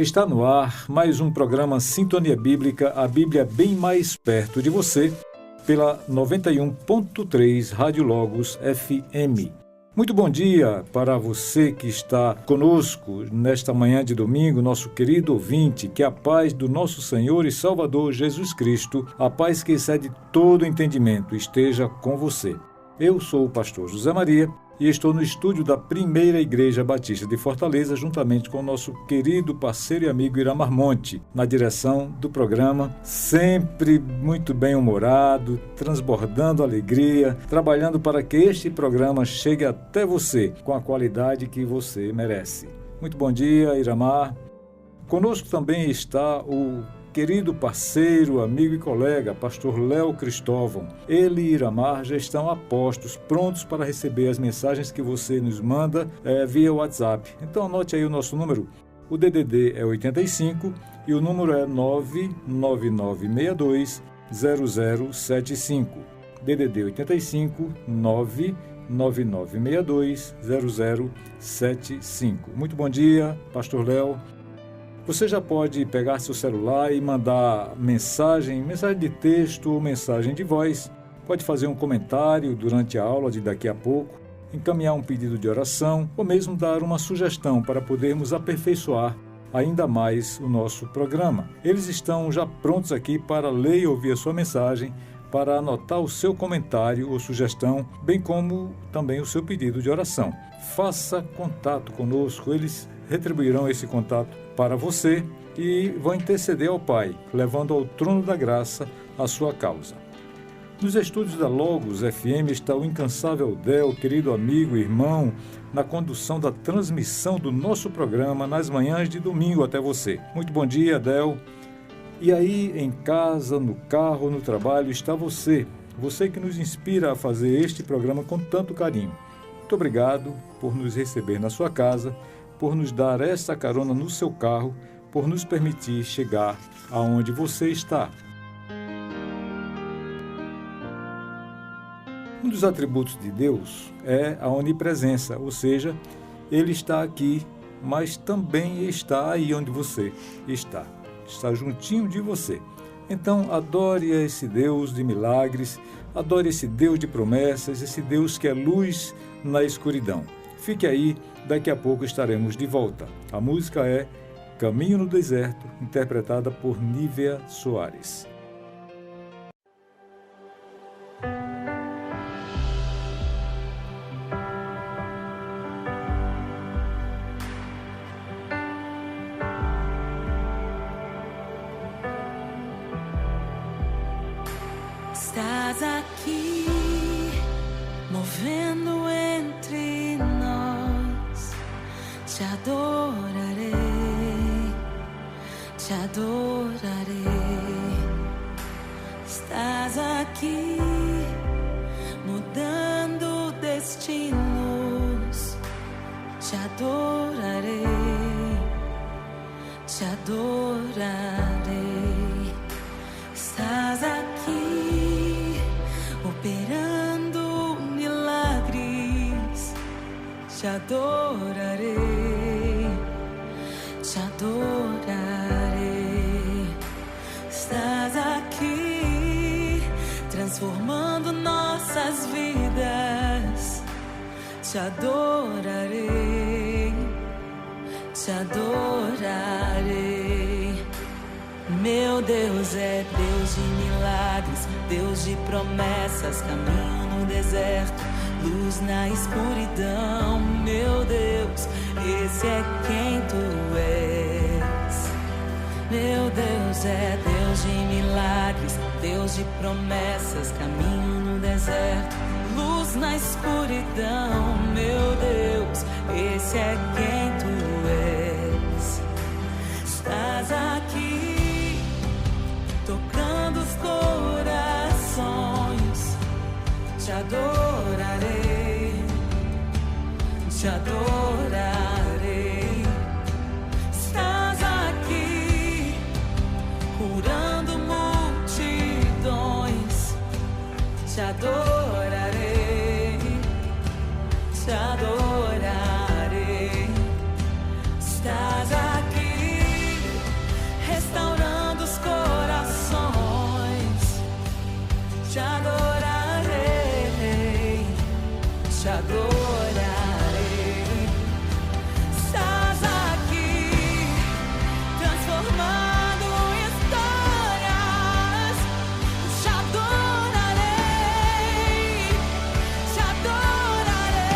Está no ar mais um programa Sintonia Bíblica, a Bíblia bem mais perto de você, pela 91.3 Rádio Logos FM. Muito bom dia para você que está conosco nesta manhã de domingo, nosso querido ouvinte, que a paz do nosso Senhor e Salvador Jesus Cristo, a paz que excede todo entendimento, esteja com você. Eu sou o pastor José Maria e estou no estúdio da Primeira Igreja Batista de Fortaleza, juntamente com o nosso querido parceiro e amigo Iramar Monte, na direção do programa, sempre muito bem-humorado, transbordando alegria, trabalhando para que este programa chegue até você com a qualidade que você merece. Muito bom dia, Iramar. Conosco também está o querido parceiro, amigo e colega, pastor Léo Cristóvão. Ele e Iramar já estão a postos, prontos para receber as mensagens que você nos manda via WhatsApp. Então anote aí o nosso número. O DDD é 85 e o número é 999620075. DDD 85 999620075. Muito bom dia, pastor Léo. Você já pode pegar seu celular e mandar mensagem de texto ou mensagem de voz. Pode fazer um comentário durante a aula de daqui a pouco, encaminhar um pedido de oração ou mesmo dar uma sugestão para podermos aperfeiçoar ainda mais o nosso programa. Eles estão já prontos aqui para ler e ouvir a sua mensagem, para anotar o seu comentário ou sugestão, bem como também o seu pedido de oração. Faça contato conosco, eles retribuirão esse contato para você e vão interceder ao Pai, levando ao trono da graça a sua causa. Nos estúdios da Logos FM está o incansável Del, querido amigo e irmão, na condução da transmissão do nosso programa nas manhãs de domingo até você. Muito bom dia, Del. E aí, em casa, no carro, no trabalho, está você que nos inspira a fazer este programa com tanto carinho. Muito obrigado por nos receber na sua casa, por nos dar essa carona no seu carro, por nos permitir chegar aonde você está. Um dos atributos de Deus é a onipresença, ou seja, Ele está aqui, mas também está aí onde você está. Está juntinho de você. Então, adore esse Deus de milagres, adore esse Deus de promessas, esse Deus que é luz na escuridão. Fique aí, daqui a pouco estaremos de volta. A música é Caminho no Deserto, interpretada por Nívia Soares. Estás aqui, movendo entre nós. Te adorarei, te adorarei. Estás aqui, mudando destinos. Te adorarei, te adorarei. Estás aqui, operando milagres. Te adorarei, te adorarei. Estás aqui, transformando nossas vidas. Te adorarei, te adorarei. Meu Deus é Deus de milagres, Deus de promessas, caminho no deserto, luz na escuridão. Meu Deus, esse é quem tu és. Meu Deus é Deus de milagres, Deus de promessas, caminho no deserto, luz na escuridão. Meu Deus, esse é quem tu és. Estás aqui, tocando os corações. Te adorarei, te adorarei. Estás aqui, curando multidões. Te adorarei, te adorarei. Estás aqui, te adorarei, te adorarei. Estás aqui, transformando histórias. Te adorarei, te adorarei.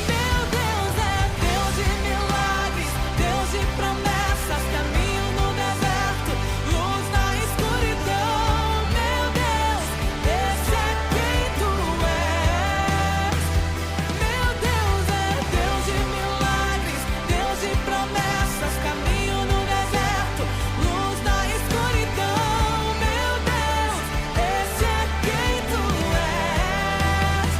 Meu Deus é Deus de milagres, Deus de promessas, caminho no deserto, luz na escuridão. Meu Deus, esse é quem tu és. Meu Deus é Deus de milagres, Deus de promessas, caminho no deserto, luz na escuridão. Meu Deus, esse é quem tu és.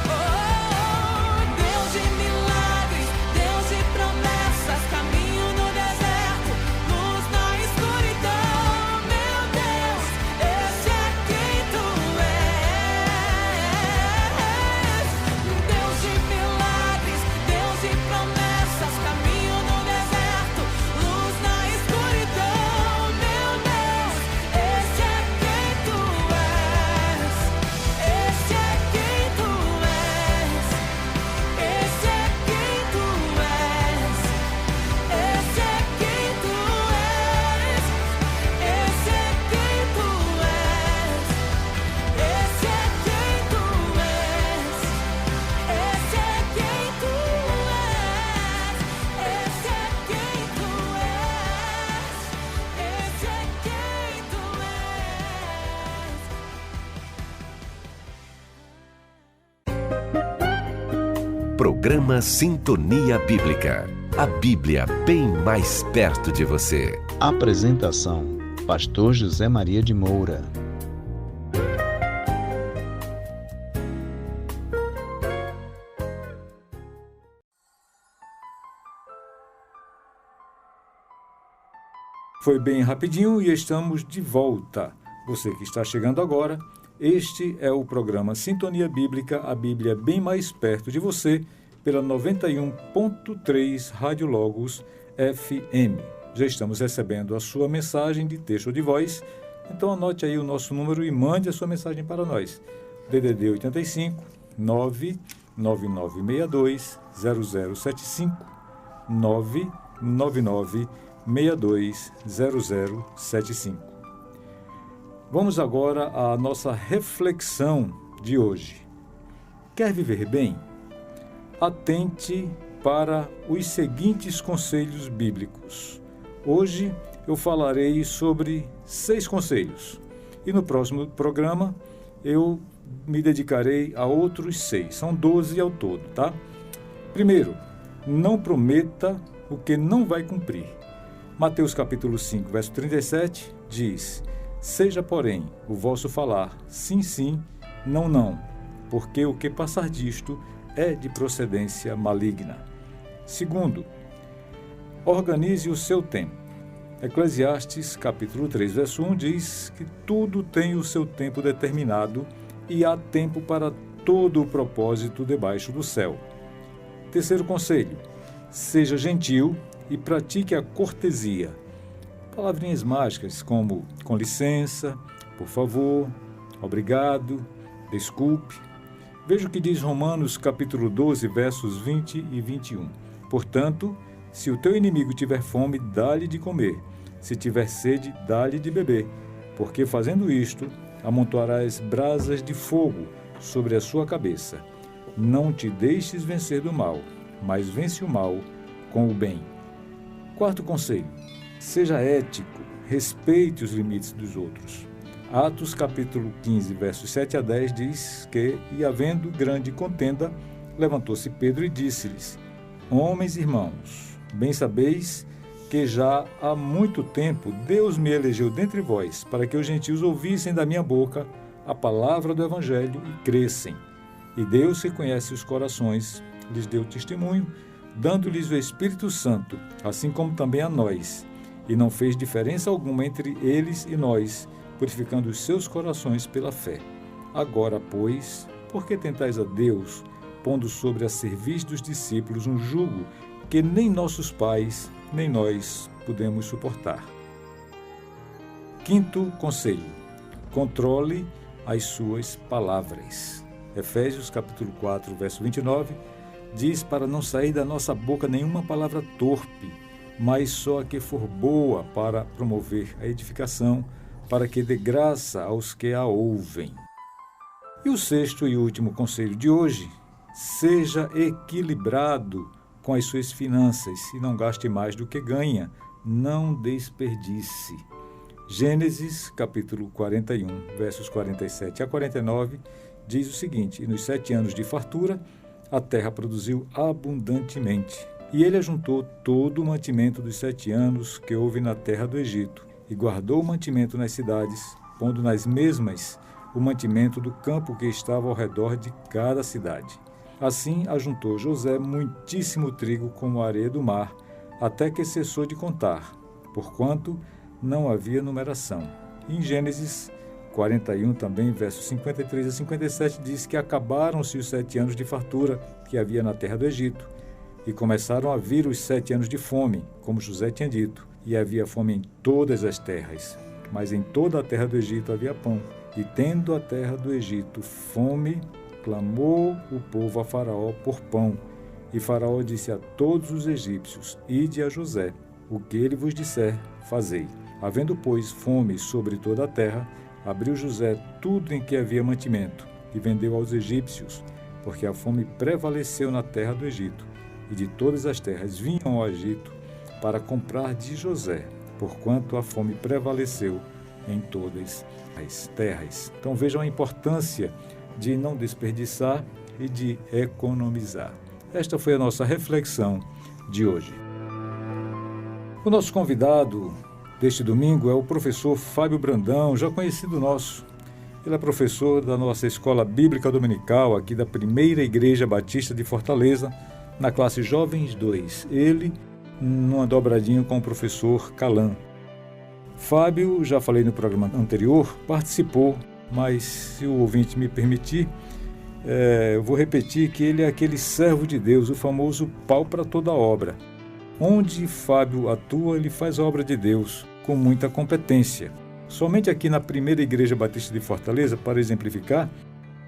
Oh, Deus de milagres, Deus de promessas, caminho no deserto, luz na escuridão. Meu Deus, esse é quem tu és. Deus de milagres, Deus de promessas, caminho no deserto, luz na escuridão. Meu Deus, esse é quem tu és. Esse é quem tu és. Esse é quem tu és. Esse é quem tu és. Esse é quem tu és. Esse é quem tu és. Esse é quem tu és. Esse é quem tu és. Esse é quem tu és. Programa Sintonia Bíblica. A Bíblia bem mais perto de você. Apresentação: Pastor José Maria de Moura. Foi bem rapidinho e estamos de volta. Você que está chegando agora, este é o programa Sintonia Bíblica, a Bíblia bem mais perto de você, pela 91.3 Rádio Logos FM. Já estamos recebendo a sua mensagem de texto ou de voz, então anote aí o nosso número e mande a sua mensagem para nós. DDD 85 99962 0075 999 620075. Vamos agora à nossa reflexão de hoje. Quer viver bem? Atente para os seguintes conselhos bíblicos. Hoje eu falarei sobre 6 conselhos e no próximo programa eu me dedicarei a outros 6. São 12 ao todo, tá? Primeiro, não prometa o que não vai cumprir. Mateus capítulo 5, verso 37, diz: seja, porém, o vosso falar sim, sim, não, não, porque o que passar disto é de procedência maligna. Segundo, organize o seu tempo. Eclesiastes capítulo 3, verso 1 diz que tudo tem o seu tempo determinado e há tempo para todo o propósito debaixo do céu. Terceiro conselho, seja gentil e pratique a cortesia. Palavrinhas mágicas como com licença, por favor, obrigado, desculpe. Veja o que diz Romanos capítulo 12, versos 20 e 21. Portanto, se o teu inimigo tiver fome, dá-lhe de comer. Se tiver sede, dá-lhe de beber. Porque fazendo isto, amontoarás brasas de fogo sobre a sua cabeça. Não te deixes vencer do mal, mas vence o mal com o bem. Quarto conselho, seja ético, respeite os limites dos outros. Atos capítulo 15, versos 7 a 10 diz que, e havendo grande contenda, levantou-se Pedro e disse-lhes: homens e irmãos, bem sabeis que já há muito tempo Deus me elegeu dentre vós, para que os gentios ouvissem da minha boca a palavra do Evangelho e crescem. E Deus, que conhece os corações, lhes deu testemunho, dando-lhes o Espírito Santo, assim como também a nós, e não fez diferença alguma entre eles e nós, purificando os seus corações pela fé. Agora, pois, por que tentais a Deus, pondo sobre a cerviz dos discípulos um jugo que nem nossos pais, nem nós podemos suportar? Quinto conselho, controle as suas palavras. Efésios capítulo 4, verso 29, diz para não sair da nossa boca nenhuma palavra torpe, mas só a que for boa para promover a edificação, para que dê graça aos que a ouvem. E o sexto e último conselho de hoje: seja equilibrado com as suas finanças e não gaste mais do que ganha, não desperdice. Gênesis capítulo 41, versos 47 a 49, diz o seguinte: e nos 7 anos de fartura, a terra produziu abundantemente. E ele ajuntou todo o mantimento dos 7 anos que houve na terra do Egito, e guardou o mantimento nas cidades, pondo nas mesmas o mantimento do campo que estava ao redor de cada cidade. Assim ajuntou José muitíssimo trigo como a areia do mar, até que cessou de contar, porquanto não havia numeração. Em Gênesis 41 também, versos 53 a 57, diz que acabaram-se os 7 anos de fartura que havia na terra do Egito, e começaram a vir os 7 anos de fome, como José tinha dito, e havia fome em todas as terras. Mas em toda a terra do Egito havia pão, e tendo a terra do Egito fome, clamou o povo a Faraó por pão. E Faraó disse a todos os egípcios: ide a José, o que ele vos disser, fazei. Havendo, pois, fome sobre toda a terra, abriu José tudo em que havia mantimento, e vendeu aos egípcios, porque a fome prevaleceu na terra do Egito, e de todas as terras vinham ao Egito para comprar de José, porquanto a fome prevaleceu em todas as terras. Então vejam a importância de não desperdiçar e de economizar. Esta foi a nossa reflexão de hoje. O nosso convidado deste domingo é o professor Fábio Brandão, já conhecido nosso. Ele é professor da nossa Escola Bíblica Dominical, aqui da Primeira Igreja Batista de Fortaleza, na classe Jovens 2. Ele, numa dobradinha com o professor Calan. Fábio, já falei no programa anterior, participou, mas se o ouvinte me permitir, eu vou repetir que ele é aquele servo de Deus, o famoso pau para toda obra. Onde Fábio atua, ele faz a obra de Deus com muita competência. Somente aqui na Primeira Igreja Batista de Fortaleza, para exemplificar,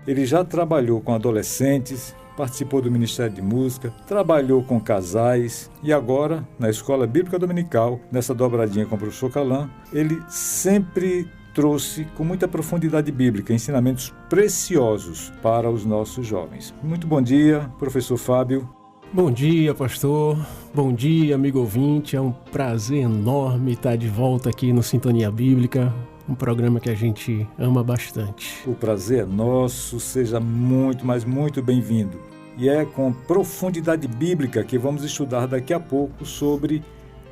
ele já trabalhou com adolescentes, participou do Ministério de Música, trabalhou com casais e agora, na Escola Bíblica Dominical, nessa dobradinha com o professor Calan, ele sempre trouxe com muita profundidade bíblica ensinamentos preciosos para os nossos jovens. Muito bom dia, professor Fábio. Bom dia, pastor. Bom dia, amigo ouvinte. É um prazer enorme estar de volta aqui no Sintonia Bíblica, um programa que a gente ama bastante. O prazer é nosso, seja muito, mas muito bem-vindo. E é com profundidade bíblica que vamos estudar daqui a pouco sobre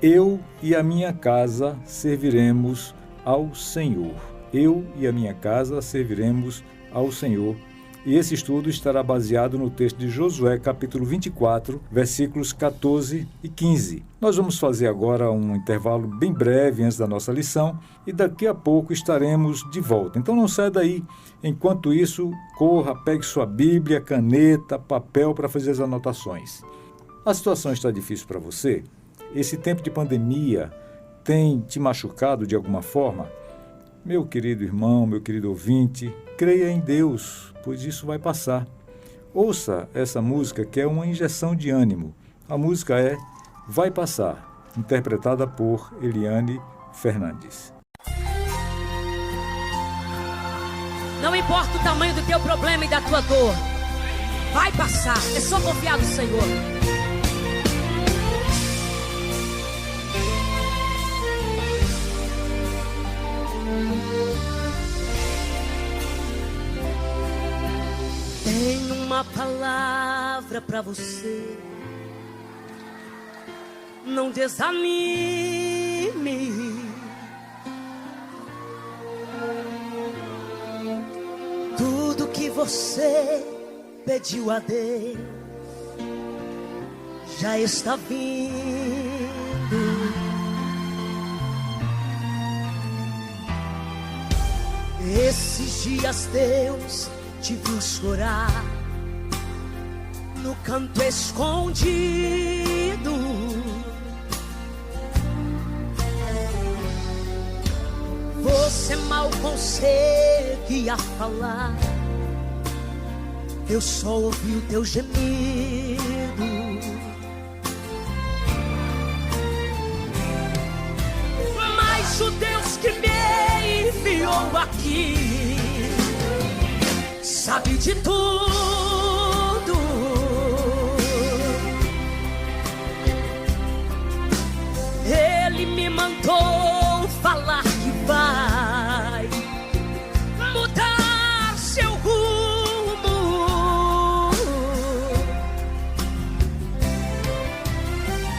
eu e a minha casa serviremos ao Senhor. Eu e a minha casa serviremos ao Senhor. E esse estudo estará baseado no texto de Josué, capítulo 24, versículos 14 e 15. Nós vamos fazer agora um intervalo bem breve antes da nossa lição e daqui a pouco estaremos de volta. Então não saia daí. Enquanto isso, corra, pegue sua Bíblia, caneta, papel para fazer as anotações. A situação está difícil para você? Esse tempo de pandemia tem te machucado de alguma forma? Meu querido irmão, meu querido ouvinte, creia em Deus, pois isso vai passar. Ouça essa música que é uma injeção de ânimo. A música é Vai Passar, interpretada por Eliane Fernandes. Não importa o tamanho do teu problema e da tua dor, vai passar, é só confiar no Senhor. Tenho uma palavra pra você. Não desanime. Tudo que você pediu a Deus já está vindo. Esses dias Deus te viu chorar no canto escondido. Você mal consegue conseguia falar, eu só ouvi o teu gemido. Mas o Deus que me enviou aqui sabe de tudo. Ele me mandou falar que vai mudar seu rumo.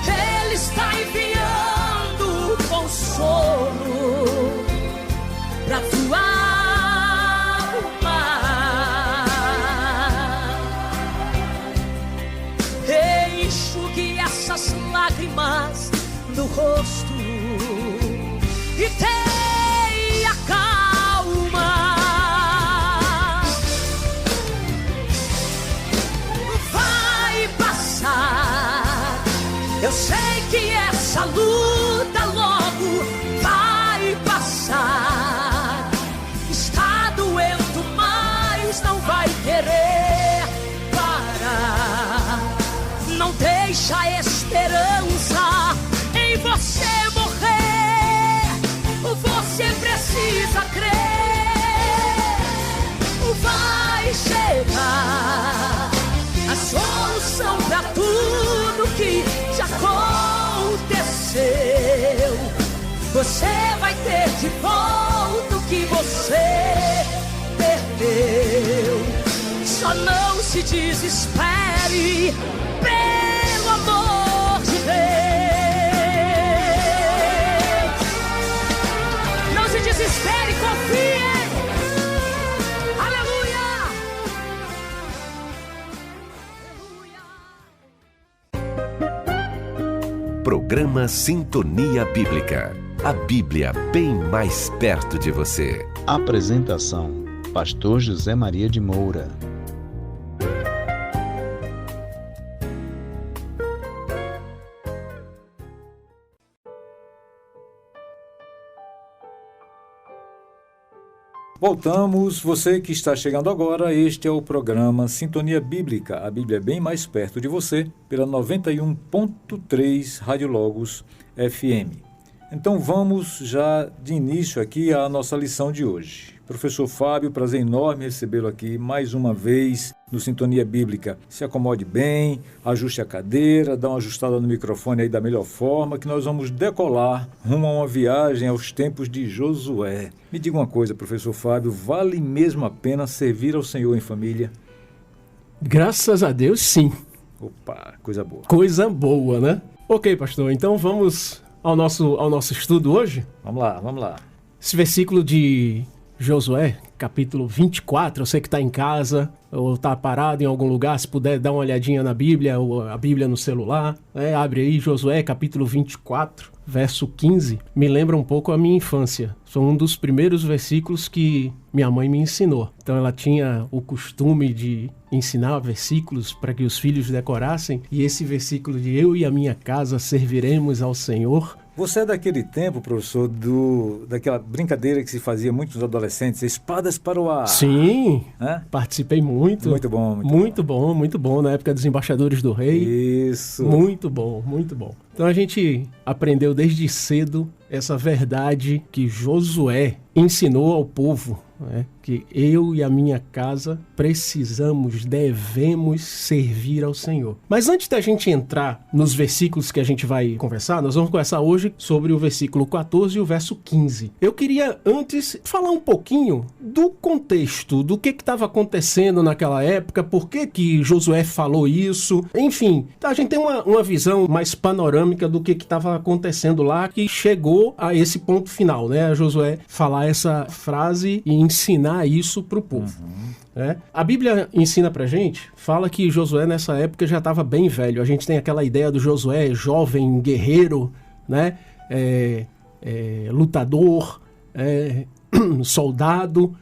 Ele está enviando consolo pra tua alma. Enxugue essas lágrimas do rosto e tenha calma. Vai passar. Eu sei que essa luta logo vai passar. Está doendo, mas não vai querer parar. Não deixa a esperança em você morrer. Você precisa crer. Vai chegar a solução pra tudo que já aconteceu. Você vai ter de volta o que você perdeu. Só não se desespere, pelo amor de Deus. Não se desespere, confie. Aleluia. Programa Sintonia Bíblica. A Bíblia bem mais perto de você. Apresentação: Pastor José Maria de Moura. Voltamos, você que está chegando agora, este é o programa Sintonia Bíblica, a Bíblia bem mais perto de você, pela 91.3 Rádio Logos FM. Então vamos já de início aqui à nossa lição de hoje. Professor Fábio, prazer enorme recebê-lo aqui mais uma vez no Sintonia Bíblica. Se acomode bem, ajuste a cadeira, dá uma ajustada no microfone aí da melhor forma, que nós vamos decolar rumo a uma viagem aos tempos de Josué. Me diga uma coisa, professor Fábio, vale mesmo a pena servir ao Senhor em família? Graças a Deus, sim. Opa, coisa boa. Coisa boa, né? Ok, pastor, então vamos ao nosso estudo hoje. Vamos lá. Esse versículo de Josué, capítulo 24, eu sei que está em casa ou está parado em algum lugar, se puder dar uma olhadinha na Bíblia ou a Bíblia no celular, abre aí Josué, capítulo 24, verso 15, me lembra um pouco a minha infância. São um dos primeiros versículos que minha mãe me ensinou. Então ela tinha o costume de ensinar versículos para que os filhos decorassem, e esse versículo de eu e a minha casa serviremos ao Senhor. Você é daquele tempo, professor, daquela brincadeira que se fazia muito nos adolescentes, espadas para o ar. Sim, Hã? participei muito. Muito bom. Muito bom, na época dos embaixadores do rei. Isso. Muito bom. Então a gente aprendeu desde cedo essa verdade que Josué ensinou ao povo, né? Que eu e a minha casa devemos servir ao Senhor. Mas antes da gente entrar nos versículos que a gente vai conversar, nós vamos conversar hoje sobre o versículo 14 e o verso 15. Eu queria antes falar um pouquinho do contexto, do que estava acontecendo naquela época, por que Josué falou isso, enfim, a gente tem uma visão mais panorâmica do que estava acontecendo lá, que chegou a esse ponto final, né? A Josué falar essa frase e ensinar isso para o povo. A Bíblia ensina pra gente, fala que Josué nessa época já estava bem velho. A gente tem aquela ideia do Josué jovem, guerreiro, né? Lutador, soldado.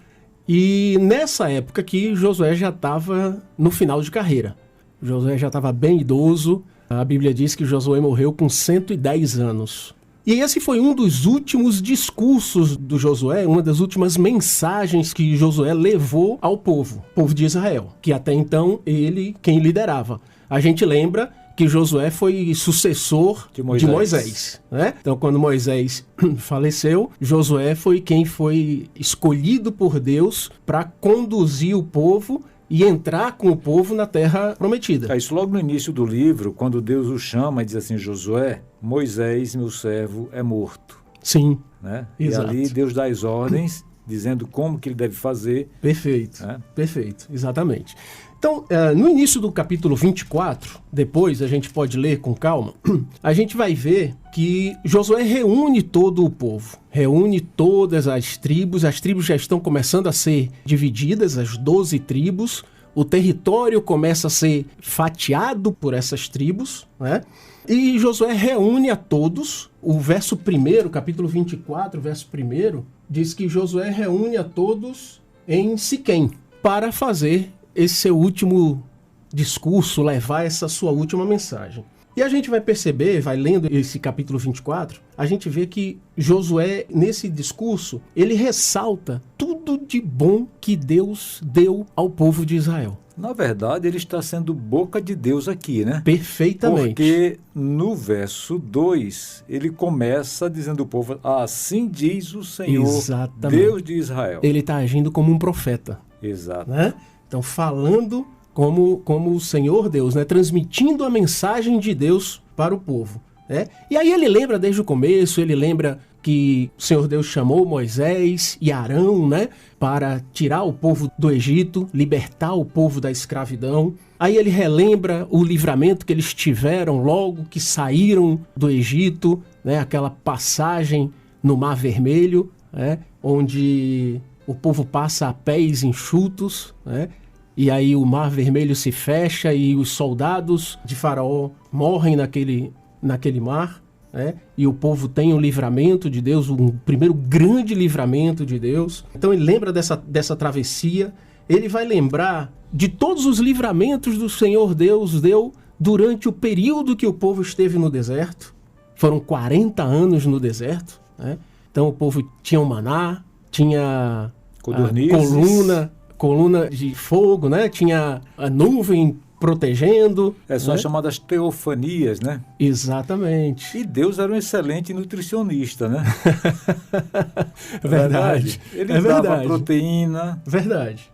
E nessa época aqui, Josué já estava no final de carreira. Josué já estava bem idoso. A Bíblia diz que Josué morreu com 110 anos. E esse foi um dos últimos discursos do Josué, uma das últimas mensagens que Josué levou ao povo de Israel, que até então ele quem liderava. A gente lembra que Josué foi sucessor de Moisés, né? Então, quando Moisés faleceu, Josué foi quem foi escolhido por Deus para conduzir o povo e entrar com o povo na terra prometida. Isso logo no início do livro, quando Deus o chama e diz assim, Josué, Moisés, meu servo, é morto. Sim, né? Exato. E ali Deus dá as ordens, dizendo como que ele deve fazer. Perfeito, né? Perfeito, exatamente. Então, no início do capítulo 24, depois a gente pode ler com calma, a gente vai ver que Josué reúne todo o povo, reúne todas as tribos já estão começando a ser divididas, as 12 tribos, o território começa a ser fatiado por essas tribos, né? E Josué reúne a todos, o verso 1, capítulo 24, verso 1, diz que Josué reúne a todos em Siquém para fazer esse seu último discurso, levar essa sua última mensagem. E a gente vai perceber, vai lendo esse capítulo 24, a gente vê que Josué, nesse discurso, ele ressalta tudo de bom que Deus deu ao povo de Israel. Na verdade, ele está sendo boca de Deus aqui, né? Perfeitamente. Porque no verso 2, ele começa dizendo ao povo, assim diz o Senhor, Exatamente. Deus de Israel. Ele está agindo como um profeta. Exato. Né? Então, falando como o Senhor Deus, né? Transmitindo a mensagem de Deus para o povo. Né? E aí ele lembra desde o começo, ele lembra que o Senhor Deus chamou Moisés e Arão, né? Para tirar o povo do Egito, libertar o povo da escravidão. Aí ele relembra o livramento que eles tiveram logo que saíram do Egito, né? Aquela passagem no Mar Vermelho, né? Onde o povo passa a pés enxutos, né? E aí o Mar Vermelho se fecha e os soldados de Faraó morrem naquele mar, né? E o povo tem um livramento de Deus, um primeiro grande livramento de Deus. Então ele lembra dessa travessia, ele vai lembrar de todos os livramentos do Senhor Deus deu durante o período que o povo esteve no deserto. Foram 40 anos no deserto, né? Então o povo tinha o maná, tinha coluna de fogo, né? Tinha a nuvem protegendo. São as chamadas teofanias, né? Exatamente. E Deus era um excelente nutricionista, né? Verdade. Ele dava proteína. Verdade.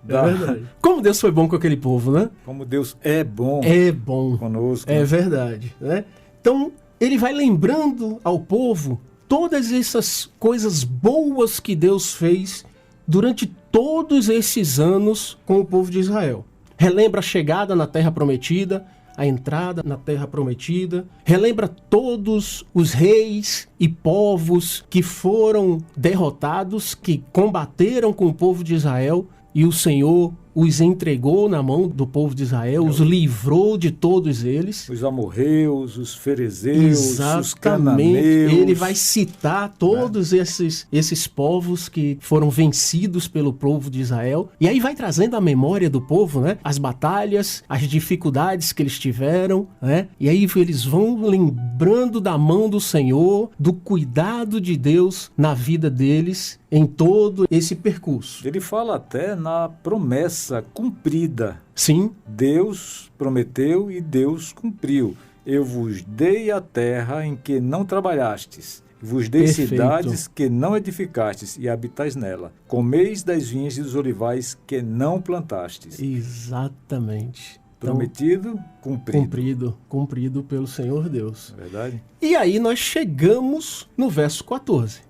Como Deus foi bom com aquele povo, né? Como Deus é bom. É bom. Conosco. É verdade, né? Então, ele vai lembrando ao povo todas essas coisas boas que Deus fez durante todos esses anos com o povo de Israel. Relembra a chegada na Terra Prometida, a entrada na Terra Prometida. Relembra todos os reis e povos que foram derrotados, que combateram com o povo de Israel, e o Senhor os entregou na mão do povo de Israel, os livrou de todos eles. Os amorreus, os ferezeus, os cananeus. Ele vai citar citar todos esses povos que foram vencidos pelo povo de Israel. E aí vai trazendo a memória do povo, né? As batalhas, as dificuldades que eles tiveram, né? E aí eles vão lembrando da mão do Senhor, do cuidado de Deus na vida deles em todo esse percurso. Ele fala até na promessa cumprida. Sim. Deus prometeu e Deus cumpriu. Eu vos dei a terra em que não trabalhastes. Vos dei cidades que não edificastes e habitais nela. Comeis das vinhas e dos olivais que não plantastes. Exatamente. Prometido, Cumprido pelo Senhor Deus. É verdade? E aí nós chegamos no verso 14.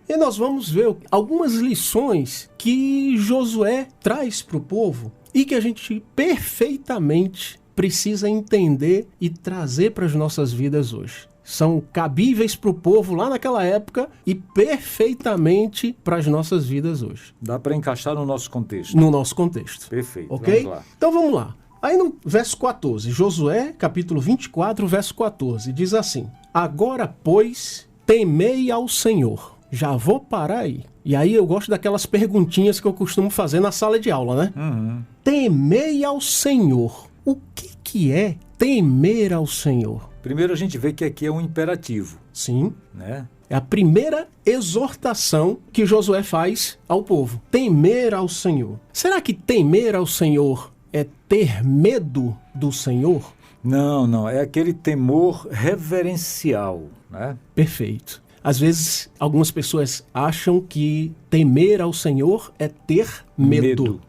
E nós vamos ver algumas lições que Josué traz para o povo e que a gente perfeitamente precisa entender e trazer para as nossas vidas hoje. São cabíveis para o povo lá naquela época e perfeitamente para as nossas vidas hoje. Dá para encaixar no nosso contexto. No nosso contexto. Perfeito. Ok? Vamos lá. Então vamos lá. Aí no verso 14, Josué, capítulo 24, verso 14, diz assim: Agora, pois, temei ao Senhor. Já vou parar aí. E aí eu gosto daquelas perguntinhas que eu costumo fazer na sala de aula, né? Uhum. Temei ao Senhor. O que é temer ao Senhor? Primeiro a gente vê que aqui é um imperativo. Sim. Né? É a primeira exortação que Josué faz ao povo. Temer ao Senhor. Será que temer ao Senhor é ter medo do Senhor? Não, é aquele temor reverencial, né? Perfeito. Às vezes, algumas pessoas acham que temer ao Senhor é ter medo.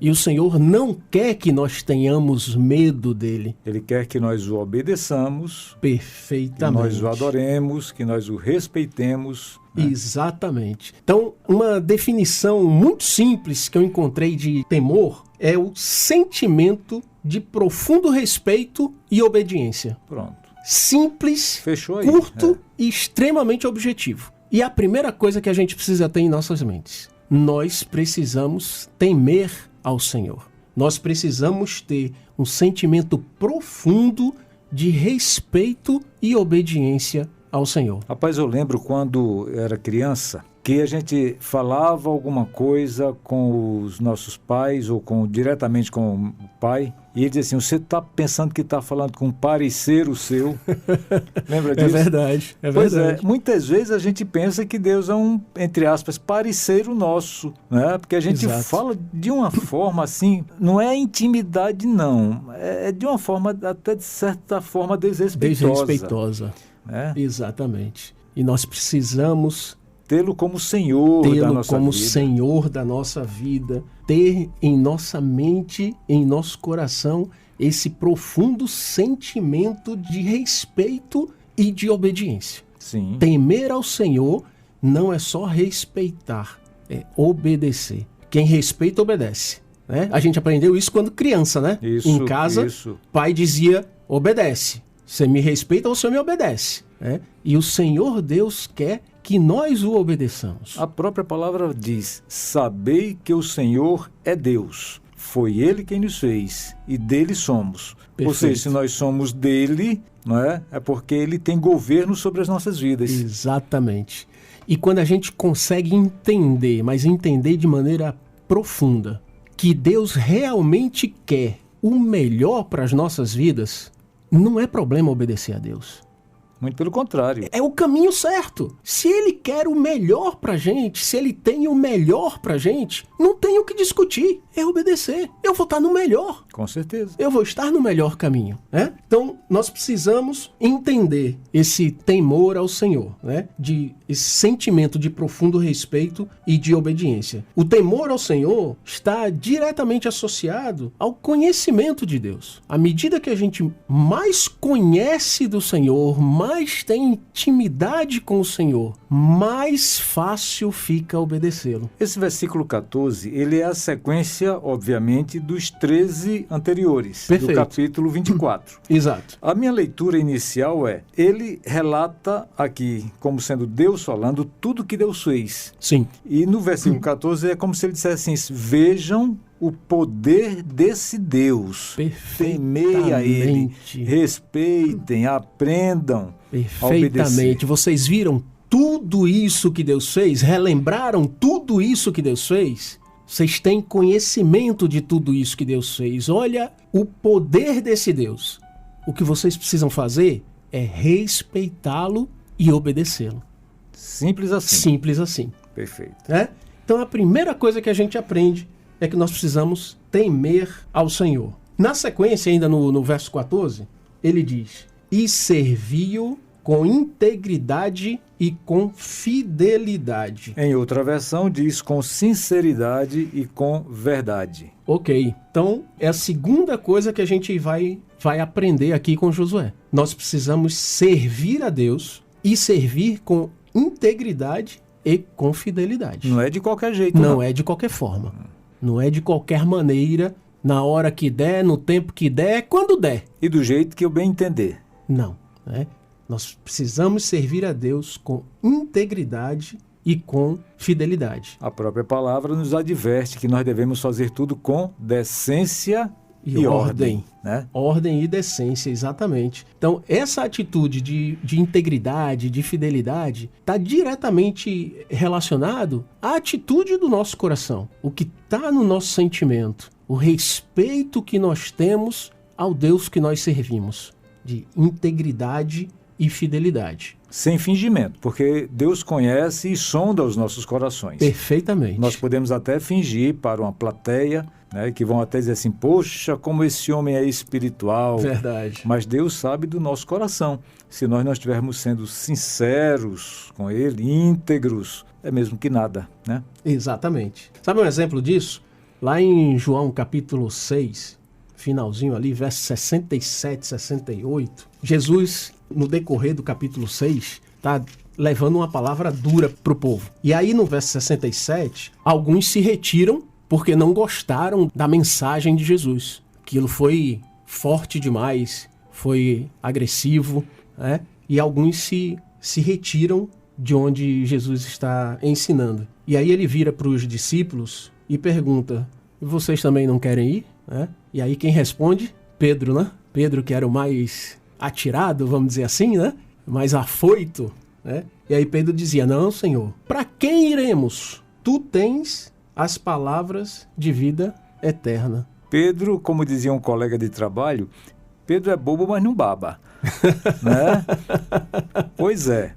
E o Senhor não quer que nós tenhamos medo dele. Ele quer que nós o obedeçamos, que Perfeitamente. nós o adoremos, que nós o respeitemos. Exatamente. Então, uma definição muito simples que eu encontrei de temor é o sentimento de profundo respeito e obediência. Pronto. Simples, Fechou aí. curto e extremamente objetivo. E a primeira coisa que a gente precisa ter em nossas mentes: nós precisamos temer ao Senhor. Nós precisamos ter um sentimento profundo de respeito e obediência ao Senhor. Rapaz, eu lembro quando era criança que a gente falava alguma coisa com os nossos pais ou diretamente com o pai, e ele dizia assim: você está pensando que está falando com um parceiro seu? Lembra disso? É verdade, Pois é, muitas vezes a gente pensa que Deus é um, entre aspas, parceiro nosso, né? Porque a gente Exato. fala de uma forma assim, não é intimidade não, é de uma forma até de certa forma desrespeitosa. Desrespeitosa. Né? Exatamente. E nós precisamos Tê-lo como Senhor da tê-lo nossa como vida. Senhor da nossa vida, ter em nossa mente, em nosso coração, esse profundo sentimento de respeito e de obediência. Sim. Temer ao Senhor não é só respeitar, é obedecer. Quem respeita, obedece. Né? A gente aprendeu isso quando criança, né? Isso, em casa, isso. pai dizia, obedece. Você me respeita ou você me obedece. Né? E o Senhor Deus quer que nós o obedeçamos. A própria palavra diz: sabei que o Senhor é Deus. Foi Ele quem nos fez e dele somos. Ou Perfeito. seja, se nós somos dele, não é? É porque Ele tem governo sobre as nossas vidas. Exatamente. E quando a gente consegue entender, mas entender de maneira profunda, que Deus realmente quer o melhor para as nossas vidas, não é problema obedecer a Deus. Muito pelo contrário. É o caminho certo. Se Ele quer o melhor pra gente, se Ele tem o melhor pra gente, não tem o que discutir. É obedecer. Eu vou estar no melhor. Com certeza. Eu vou estar no melhor caminho, né? Então, nós precisamos entender esse temor ao Senhor, né? Esse sentimento de profundo respeito e de obediência. O temor ao Senhor está diretamente associado ao conhecimento de Deus. À medida que a gente mais conhece do Senhor, mais tem intimidade com o Senhor, mais fácil fica obedecê-lo. Esse versículo 14, ele é a sequência, obviamente, dos 13 anteriores, Perfeito. do capítulo 24. Exato. A minha leitura inicial ele relata aqui, como sendo Deus falando, tudo que Deus fez. Sim. E no versículo 14 é como se ele dissesse assim: vejam o poder desse Deus. Temei a Ele, Perfeitamente. respeitem, aprendam a obedecer. Perfeitamente. Vocês viram tudo isso que Deus fez? Relembraram tudo isso que Deus fez? Vocês têm conhecimento de tudo isso que Deus fez. Olha o poder desse Deus. O que vocês precisam fazer é respeitá-lo e obedecê-lo. Simples assim. Simples assim. Perfeito. Né? Então a primeira coisa que a gente aprende é que nós precisamos temer ao Senhor. Na sequência, ainda no verso 14, ele diz: e servi-o com integridade e com fidelidade. Em outra versão diz com sinceridade e com verdade. Ok, então é a segunda coisa que a gente vai aprender aqui com Josué. Nós precisamos servir a Deus e servir com integridade e com fidelidade. Não é de qualquer jeito, Não é de qualquer forma. Não é de qualquer maneira, na hora que der, no tempo que der, quando der. E do jeito que eu bem entender. Não. Né? Nós precisamos servir a Deus com integridade e com fidelidade. A própria palavra nos adverte que nós devemos fazer tudo com decência e ordem. Né? Ordem e decência, exatamente. Então, essa atitude de integridade, de fidelidade, está diretamente relacionado à atitude do nosso coração. O que está no nosso sentimento, o respeito que nós temos ao Deus que nós servimos, de integridade e fidelidade. Sem fingimento, porque Deus conhece e sonda os nossos corações. Perfeitamente. Nós podemos até fingir para uma plateia, né, que vão até dizer assim, poxa, como esse homem é espiritual. Verdade. Mas Deus sabe do nosso coração. Se nós não estivermos sendo sinceros com Ele, íntegros, é mesmo que nada, né? Exatamente. Sabe um exemplo disso? Lá em João capítulo 6, finalzinho ali, verso 67, 68, Jesus, no decorrer do capítulo 6, está levando uma palavra dura para o povo. E aí no verso 67, alguns se retiram porque não gostaram da mensagem de Jesus. Aquilo foi forte demais, foi agressivo, né? E alguns se retiram de onde Jesus está ensinando. E aí ele vira para os discípulos e pergunta, vocês também não querem ir? Né? E aí quem responde? Pedro, né? Pedro, que era o mais atirado, vamos dizer assim, né? Mais afoito, né? E aí Pedro dizia, não, Senhor, para quem iremos? Tu tens as palavras de vida eterna. Pedro, como dizia um colega de trabalho, Pedro é bobo, mas não baba. Né? Pois é.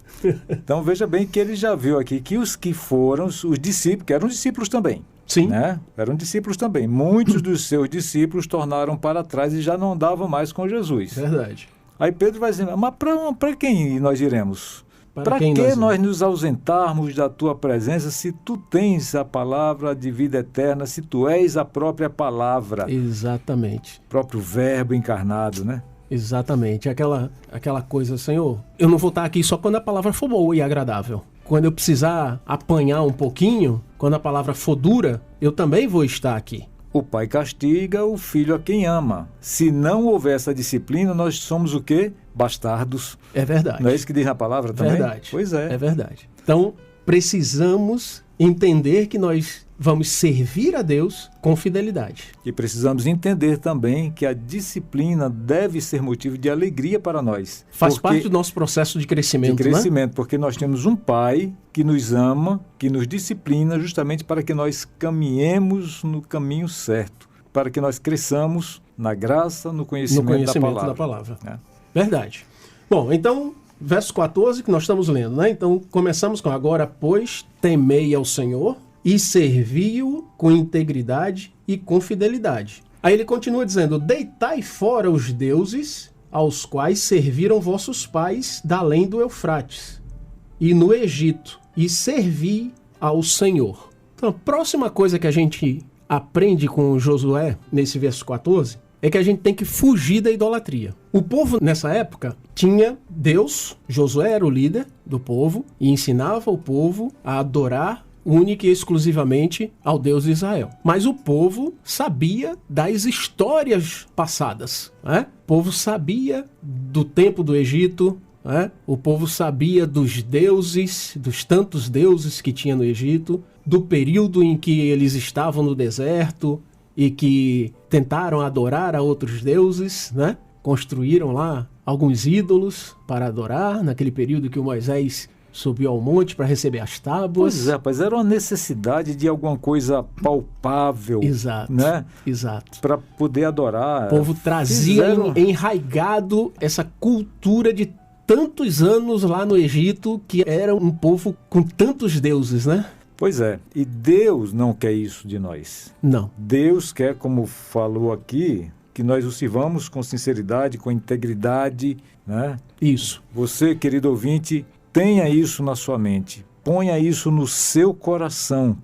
Então veja bem que ele já viu aqui que os que foram os discípulos, que eram discípulos também. Sim. Né? Eram discípulos também. Muitos dos seus discípulos tornaram para trás e já não andavam mais com Jesus. Verdade. Aí Pedro vai dizer, mas para quem nós iremos? Para quem que nós nós nos ausentarmos da tua presença se tu tens a palavra de vida eterna, se tu és a própria palavra, Exatamente. próprio verbo encarnado, né? Exatamente. Aquela coisa, Senhor, eu não vou estar aqui só quando a palavra for boa e agradável. Quando eu precisar apanhar um pouquinho, quando a palavra for dura, eu também vou estar aqui. O pai castiga o filho a quem ama. Se não houver essa disciplina, nós somos o quê? Bastardos. É verdade. Não é isso que diz na palavra também? Verdade. Pois é. É verdade. Então, precisamos entender que nós vamos servir a Deus com fidelidade. E precisamos entender também que a disciplina deve ser motivo de alegria para nós. Faz parte do nosso processo de crescimento, né? Porque nós temos um pai que nos ama, que nos disciplina justamente para que nós caminhemos no caminho certo, para que nós cresçamos na graça, no conhecimento da palavra. É. Verdade. Bom, então, verso 14 que nós estamos lendo, né? Então, começamos com agora, pois, temei ao Senhor e servi-o com integridade e com fidelidade. Aí ele continua dizendo, deitai fora os deuses aos quais serviram vossos pais da além do Eufrates e no Egito, e servi ao Senhor. Então, a próxima coisa que a gente aprende com Josué, nesse verso 14, é que a gente tem que fugir da idolatria. O povo, nessa época, tinha Deus, Josué era o líder do povo, e ensinava o povo a adorar única e exclusivamente ao Deus de Israel. Mas o povo sabia das histórias passadas, né? O povo sabia do tempo do Egito, né? O povo sabia dos deuses, dos tantos deuses que tinha no Egito, do período em que eles estavam no deserto e que tentaram adorar a outros deuses, né? Construíram lá alguns ídolos para adorar, naquele período que o Moisés subiu ao monte para receber as tábuas. Pois é, rapaz, era uma necessidade de alguma coisa palpável. Exato, né? Exato. Para poder adorar. O povo trazia enraigado essa cultura de tantos anos lá no Egito, que era um povo com tantos deuses, né? Pois é, e Deus não quer isso de nós. Não. Deus quer, como falou aqui, que nós o sirvamos com sinceridade, com integridade, né? Isso. Você, querido ouvinte, tenha isso na sua mente. Ponha isso no seu coração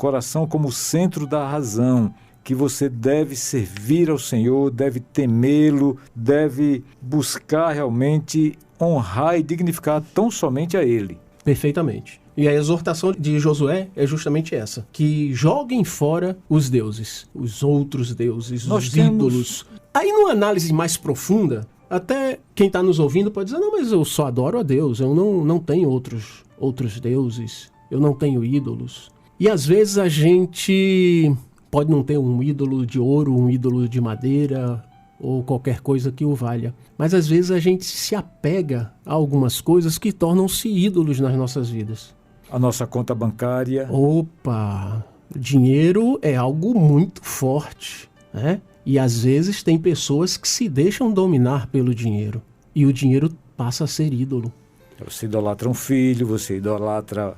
como centro da razão, que você deve servir ao Senhor, deve temê-lo, deve buscar realmente honrar e dignificar tão somente a Ele. Perfeitamente. E a exortação de Josué é justamente essa, que joguem fora os deuses, os outros deuses, os ídolos. Aí numa análise mais profunda, até quem está nos ouvindo pode dizer, não, mas eu só adoro a Deus, eu não tenho outros deuses, eu não tenho ídolos. E às vezes a gente pode não ter um ídolo de ouro, um ídolo de madeira ou qualquer coisa que o valha. Mas às vezes a gente se apega a algumas coisas que tornam-se ídolos nas nossas vidas. A nossa conta bancária. Opa! Dinheiro é algo muito forte, né? E às vezes tem pessoas que se deixam dominar pelo dinheiro. E o dinheiro passa a ser ídolo. Você idolatra um filho, você idolatra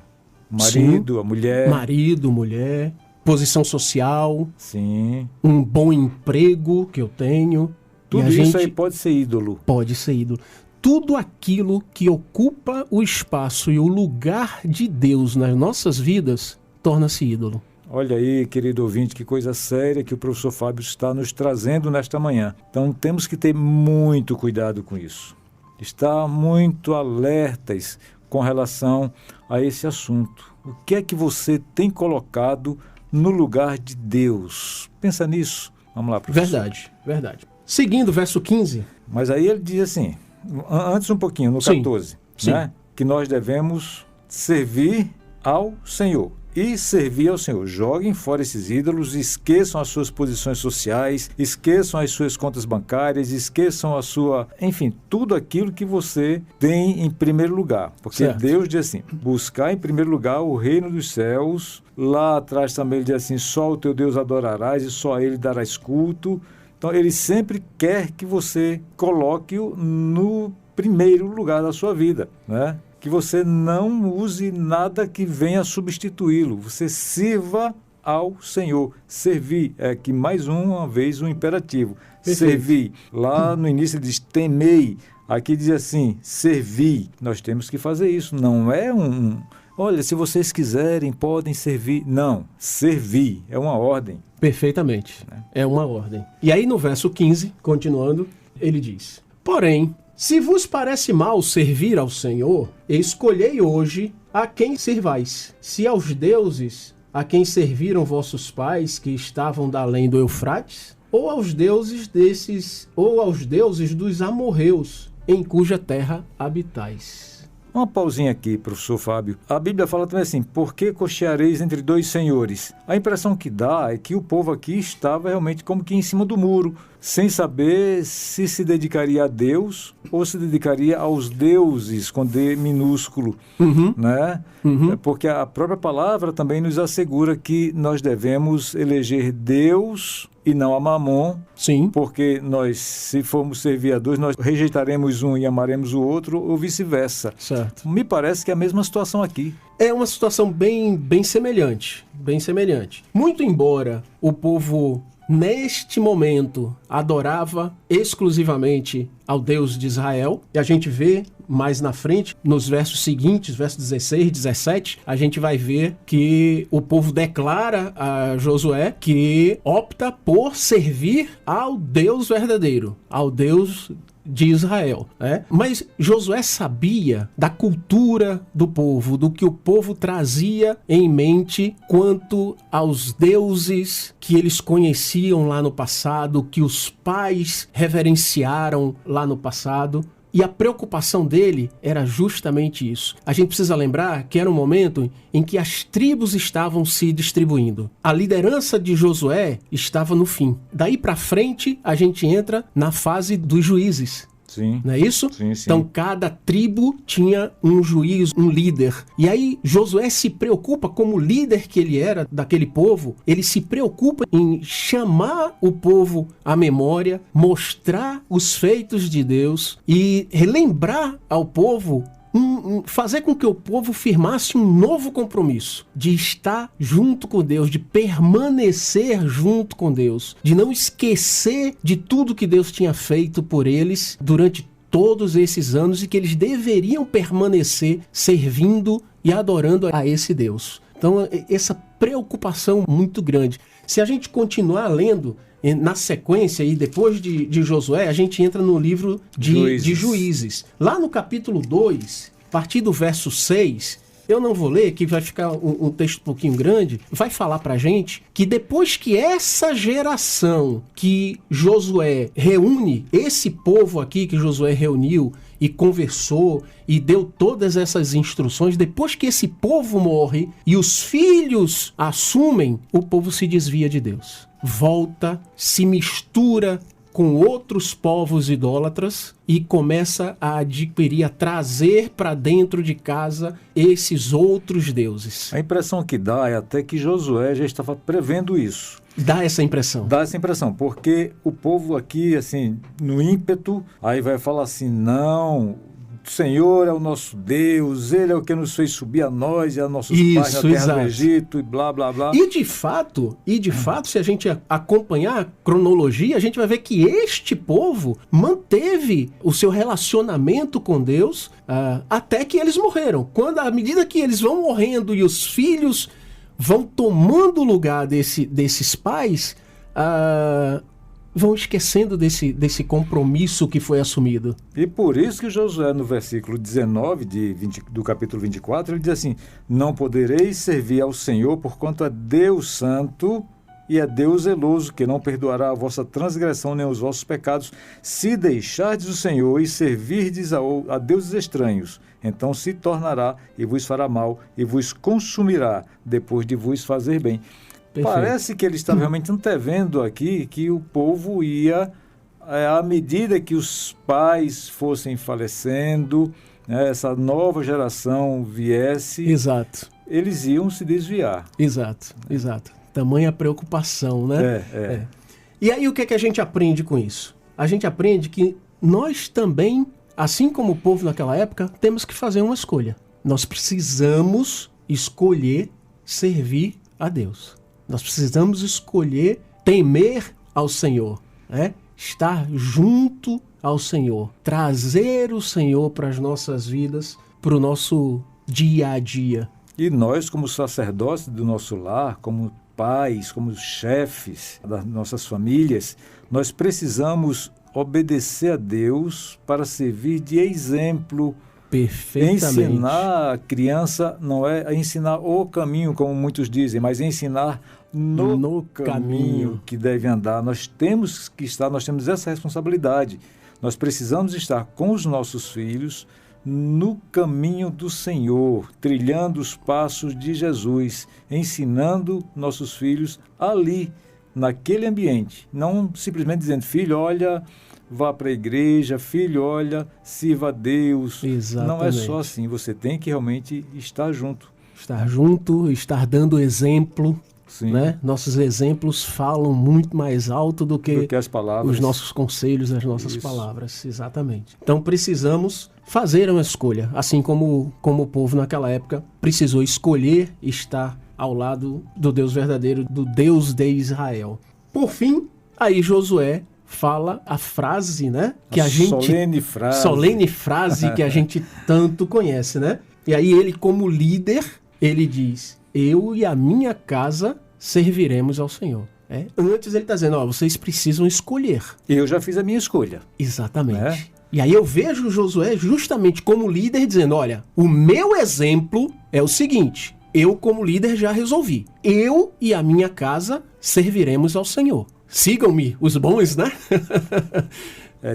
o marido, a mulher. Marido, mulher, posição social, Sim. um bom emprego que eu tenho. Tudo e a isso gente aí pode ser ídolo. pode ser ídolo. Tudo aquilo que ocupa o espaço e o lugar de Deus nas nossas vidas torna-se ídolo. Olha aí, querido ouvinte, que coisa séria que o professor Fábio está nos trazendo nesta manhã. Então temos que ter muito cuidado com isso. Estar muito alertas com relação a esse assunto. O que é que você tem colocado no lugar de Deus? Pensa nisso. Vamos lá, professor. Verdade, verdade. Seguindo o verso 15. Mas aí ele diz assim, antes um pouquinho, no Sim, 14, sim. né? Que nós devemos servir ao Senhor. E servir ao Senhor. Joguem fora esses ídolos, esqueçam as suas posições sociais, esqueçam as suas contas bancárias, esqueçam a sua... Enfim, tudo aquilo que você tem em primeiro lugar. Porque Certo. Deus diz assim, buscar em primeiro lugar o reino dos céus. Lá atrás também ele diz assim, só o teu Deus adorarás e só a ele darás culto. Então ele sempre quer que você coloque-o no primeiro lugar da sua vida, né? Que você não use nada que venha substituí-lo. Você sirva ao Senhor. Servir é que mais uma vez um imperativo. Perfeito. Servir. Lá no início ele diz temei. Aqui diz assim, servir. Nós temos que fazer isso. Não é olha, se vocês quiserem, podem servir. Não, servir é uma ordem. Perfeitamente. É uma ordem. E aí no verso 15, continuando, ele diz: porém, se vos parece mal servir ao Senhor, escolhei hoje a quem servais. Se aos deuses a quem serviram vossos pais que estavam da além do Eufrates, ou aos deuses dos amorreus, em cuja terra habitais. Uma pausinha aqui, professor Fábio. A Bíblia fala também assim, por que cocheareis entre dois senhores? A impressão que dá é que o povo aqui estava realmente como que em cima do muro, sem saber se dedicaria a Deus ou se dedicaria aos deuses, com D minúsculo, né? Porque a própria palavra também nos assegura que nós devemos eleger Deus e não a Mamon. Sim. Porque nós, se formos servir a dois, nós rejeitaremos um e amaremos o outro, ou vice-versa. Certo. Me parece que é a mesma situação aqui. É uma situação bem semelhante, bem semelhante. Muito embora o povo, neste momento, adorava exclusivamente ao Deus de Israel, e a gente vê mais na frente, nos versos seguintes, versos 16 e 17, a gente vai ver que o povo declara a Josué que opta por servir ao Deus verdadeiro, ao Deus de Israel, né? Mas Josué sabia da cultura do povo, do que o povo trazia em mente quanto aos deuses que eles conheciam lá no passado, que os pais reverenciaram lá no passado. E a preocupação dele era justamente isso. A gente precisa lembrar que era um momento em que as tribos estavam se distribuindo. A liderança de Josué estava no fim. Daí para frente, a gente entra na fase dos juízes. Sim. Não é isso? Sim, sim. Então, cada tribo tinha um juiz, um líder. E aí, Josué se preocupa, como líder que ele era daquele povo, ele se preocupa em chamar o povo à memória, mostrar os feitos de Deus e relembrar ao povo, fazer com que o povo firmasse um novo compromisso de estar junto com Deus, de permanecer junto com Deus, de não esquecer de tudo que Deus tinha feito por eles durante todos esses anos e que eles deveriam permanecer servindo e adorando a esse Deus. Então, essa preocupação muito grande. Se a gente continuar lendo na sequência, e depois de Josué, a gente entra no livro de Juízes. Lá no capítulo 2, a partir do verso 6, eu não vou ler, que vai ficar um texto um pouquinho grande, vai falar pra gente que depois que essa geração que Josué reúne, esse povo aqui que Josué reuniu e conversou e deu todas essas instruções, depois que esse povo morre e os filhos assumem, o povo se desvia de Deus. Volta, se mistura com outros povos idólatras e começa a adquirir, a trazer para dentro de casa esses outros deuses. A impressão que dá é até que Josué já estava prevendo isso. Dá essa impressão. Dá essa impressão, porque o povo aqui, assim, no ímpeto, aí vai falar assim, não, Senhor é o nosso Deus, Ele é o que nos fez subir a nós e a nossos pais na Isso, terra exato. do Egito e blá, blá, blá. E de fato, se a gente acompanhar a cronologia, a gente vai ver que este povo manteve o seu relacionamento com Deus até que eles morreram. À medida que eles vão morrendo e os filhos vão tomando o lugar desses pais, vão esquecendo desse compromisso que foi assumido. E por isso que Josué, no versículo 19 do capítulo 24, ele diz assim: não podereis servir ao Senhor, porquanto é Deus santo e é Deus zeloso, que não perdoará a vossa transgressão nem os vossos pecados, se deixardes o Senhor e servirdes a deuses estranhos. Então se tornará e vos fará mal e vos consumirá depois de vos fazer bem. Perfeito. Parece que ele está realmente antevendo aqui que o povo ia, à medida que os pais fossem falecendo, né, essa nova geração viesse, Exato, eles iam se desviar. exato. Tamanha preocupação, né? E aí o que é que a gente aprende com isso? A gente aprende que nós também, assim como o povo naquela época, temos que fazer uma escolha. Nós precisamos escolher servir a Deus. Nós precisamos escolher temer ao Senhor, né? Estar junto ao Senhor, trazer o Senhor para as nossas vidas, para o nosso dia a dia. E nós, como sacerdotes do nosso lar, como pais, como chefes das nossas famílias, nós precisamos obedecer a Deus para servir de exemplo. Perfeitamente. Ensinar a criança não é ensinar o caminho, como muitos dizem, mas ensinar no caminho que deve andar. Nós temos essa responsabilidade. Nós precisamos estar com os nossos filhos no caminho do Senhor, trilhando os passos de Jesus, ensinando nossos filhos ali, naquele ambiente. Não simplesmente dizendo: filho, olha, vá para a igreja, filho, olha, sirva a Deus. Exatamente. Não é só assim, você tem que realmente estar junto. Estar junto, estar dando exemplo. Sim. Né? Nossos exemplos falam muito mais alto do que as palavras. Os nossos conselhos, as nossas Isso. palavras. Exatamente. Então precisamos fazer uma escolha, assim como o povo naquela época precisou escolher estar ao lado do Deus verdadeiro, do Deus de Israel. Por fim, aí Josué fala a frase, né? Que solene frase que a gente tanto conhece, né? E aí ele, como líder, ele diz: eu e a minha casa serviremos ao Senhor. Antes ele está dizendo: vocês precisam escolher. Eu já fiz a minha escolha. Exatamente. E aí eu vejo Josué justamente como líder dizendo: olha, o meu exemplo é o seguinte, eu como líder já resolvi. Eu e a minha casa serviremos ao Senhor. Sigam-me, os bons, né?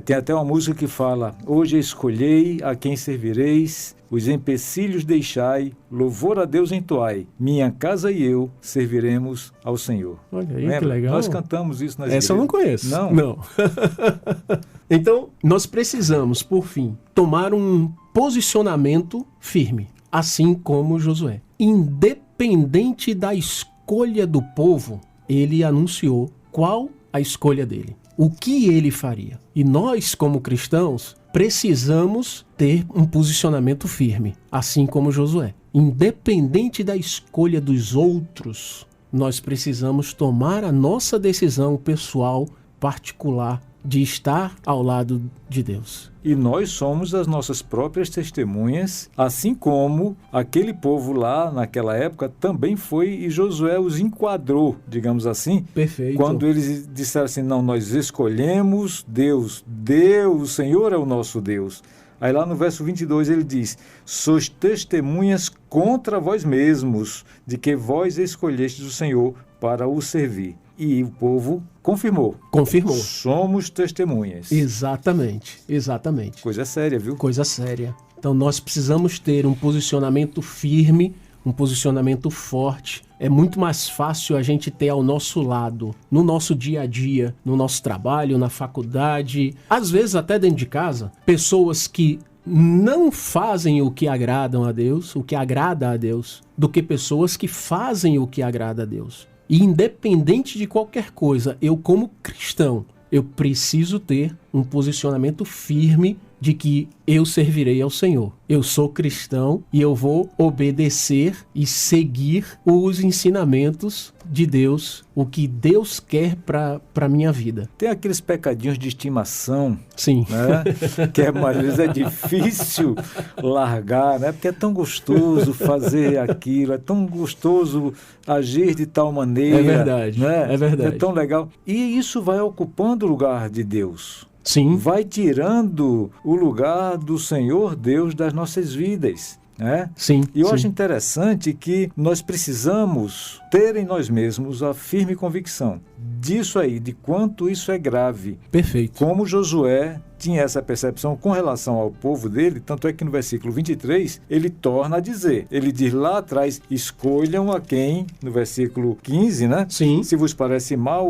Tem até uma música que fala: hoje escolhei a quem servireis, os empecilhos deixai, louvor a Deus entoai, minha casa e eu serviremos ao Senhor. Olha aí, Lembra? que legal. Nós cantamos isso nas Essa eu não conheço. Não. Então, nós precisamos, por fim, tomar um posicionamento firme, assim como Josué. Independente da escolha do povo, ele anunciou qual a escolha dele, o que ele faria. E nós, como cristãos, precisamos ter um posicionamento firme, assim como Josué. Independente da escolha dos outros, nós precisamos tomar a nossa decisão pessoal, particular, de estar ao lado de Deus. E nós somos as nossas próprias testemunhas, assim como aquele povo lá naquela época também foi, e Josué os enquadrou, digamos assim. Perfeito. Quando eles disseram assim: não, nós escolhemos Deus, o Senhor é o nosso Deus. Aí lá no verso 22 ele diz: sois testemunhas contra vós mesmos, de que vós escolhestes o Senhor para o servir. E o povo confirmou. Somos testemunhas. Exatamente. Coisa séria, viu? Coisa séria. Então nós precisamos ter um posicionamento firme, um posicionamento forte. É muito mais fácil a gente ter ao nosso lado, no nosso dia a dia, no nosso trabalho, na faculdade, às vezes até dentro de casa, pessoas que não fazem o que agradam a Deus, o que agrada a Deus, do que pessoas que fazem o que agrada a Deus. E independente de qualquer coisa, eu como cristão, eu preciso ter um posicionamento firme de que eu servirei ao Senhor. Eu sou cristão e eu vou obedecer e seguir os ensinamentos de Deus, o que Deus quer para minha vida. Tem aqueles pecadinhos de estimação, Sim. né? Que às vezes é difícil largar, né? Porque é tão gostoso fazer aquilo, é tão gostoso agir de tal maneira. É verdade, né? é verdade. É tão legal. E isso vai ocupando o lugar de Deus. Sim. Vai tirando o lugar do Senhor Deus das nossas vidas. Né? Sim. E eu sim. acho interessante que nós precisamos ter em nós mesmos a firme convicção disso aí, de quanto isso é grave. Perfeito. Como Josué tinha essa percepção com relação ao povo dele, tanto é que no versículo 23 ele torna a dizer, ele diz lá atrás, escolham a quem, no versículo 15, né? Sim. Se vos parece mal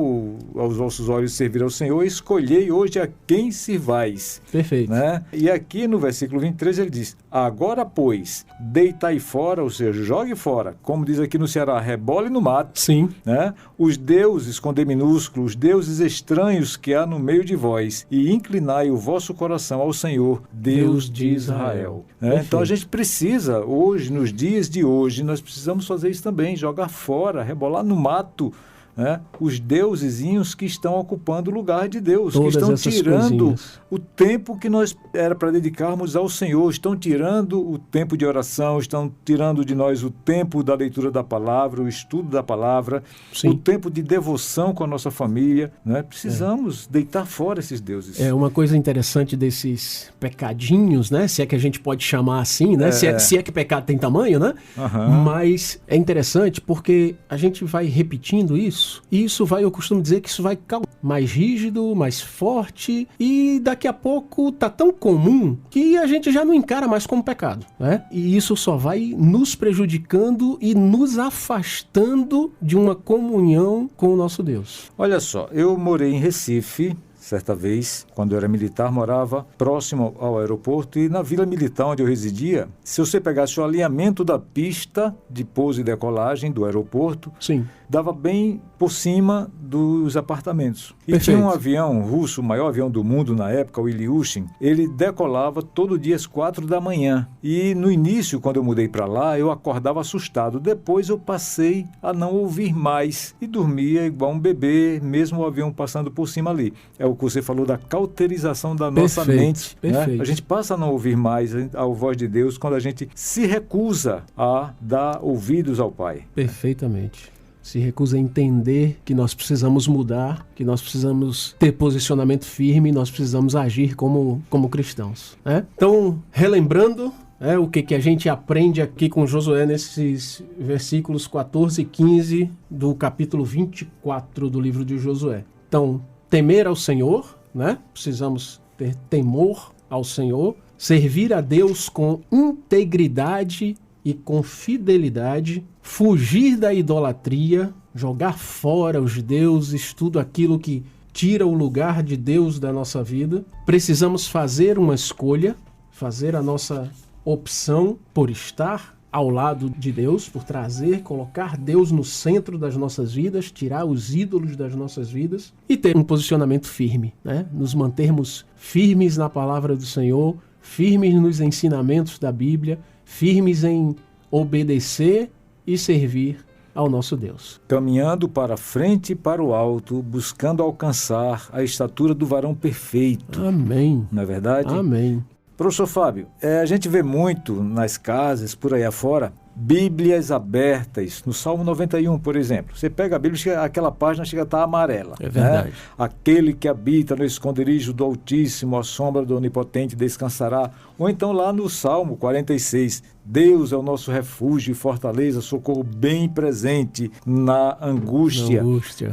aos vossos olhos servir ao Senhor, escolhei hoje a quem sirvais. Perfeito. Né? E aqui no versículo 23 ele diz, agora pois, deitai fora, ou seja, jogue fora, como diz aqui no Ceará, rebole no mato, Sim. né? Os deuses com D minúsculo, os deuses estranhos que há no meio de vós, e inclinai o vosso coração ao Senhor, Deus de Israel. Né? Então a gente precisa, hoje, nos dias de hoje, nós precisamos fazer isso também, jogar fora, rebolar no mato, né? Os deusezinhos que estão ocupando o lugar de Deus, Todas que estão essas tirando coisinhas. o tempo que nós era para dedicarmos ao Senhor, estão tirando o tempo de oração, estão tirando de nós o tempo da leitura da palavra, o estudo da palavra, Sim. o tempo de devoção com a nossa família. Né? Precisamos deitar fora esses deuses. É uma coisa interessante desses pecadinhos, né? Se é que a gente pode chamar assim, né? Se é que pecado tem tamanho, né? Aham. Mas é interessante porque a gente vai repetindo isso, e isso vai, eu costumo dizer que isso vai mais rígido, mais forte, e daqui a pouco tá tão comum que a gente já não encara mais como pecado, né? E isso só vai nos prejudicando e nos afastando de uma comunhão com o nosso Deus. Olha só, eu morei em Recife, certa vez, quando eu era militar, morava próximo ao aeroporto e na Vila Militar onde eu residia, se você pegasse o alinhamento da pista de pouso e decolagem do aeroporto, Sim. dava bem por cima dos apartamentos. E Perfeito. tinha um avião russo, o maior avião do mundo na época, o Ilyushin, ele decolava todo dia às 4 da manhã. E no início, quando eu mudei para lá, eu acordava assustado. Depois eu passei a não ouvir mais e dormia igual um bebê, mesmo o avião passando por cima ali. É o que você falou da cauterização da nossa Perfeito, mente. Né? perfeito. A gente passa a não ouvir mais a voz de Deus quando a gente se recusa a dar ouvidos ao Pai. Perfeitamente. Se recusa a entender que nós precisamos mudar, que nós precisamos ter posicionamento firme, nós precisamos agir como cristãos. Né? Então, relembrando o que a gente aprende aqui com Josué nesses versículos 14 e 15 do capítulo 24 do livro de Josué. Então, temer ao Senhor, né? Precisamos ter temor ao Senhor, servir a Deus com integridade e com fidelidade, fugir da idolatria, jogar fora os deuses, tudo aquilo que tira o lugar de Deus da nossa vida. Precisamos fazer uma escolha, fazer a nossa opção por estar ao lado de Deus, por trazer, colocar Deus no centro das nossas vidas, tirar os ídolos das nossas vidas e ter um posicionamento firme, né? Nos mantermos firmes na palavra do Senhor, firmes nos ensinamentos da Bíblia, firmes em obedecer e servir ao nosso Deus. Caminhando para frente e para o alto, buscando alcançar a estatura do varão perfeito. Amém. Não é verdade? Amém. Professor Fábio, a gente vê muito nas casas, por aí afora, Bíblias abertas. No Salmo 91, por exemplo, você pega a Bíblia, aquela página chega a estar amarela. É verdade. Né? Aquele que habita no esconderijo do Altíssimo, à sombra do Onipotente descansará. Ou então lá no Salmo 46, Deus é o nosso refúgio e fortaleza, socorro bem presente na angústia.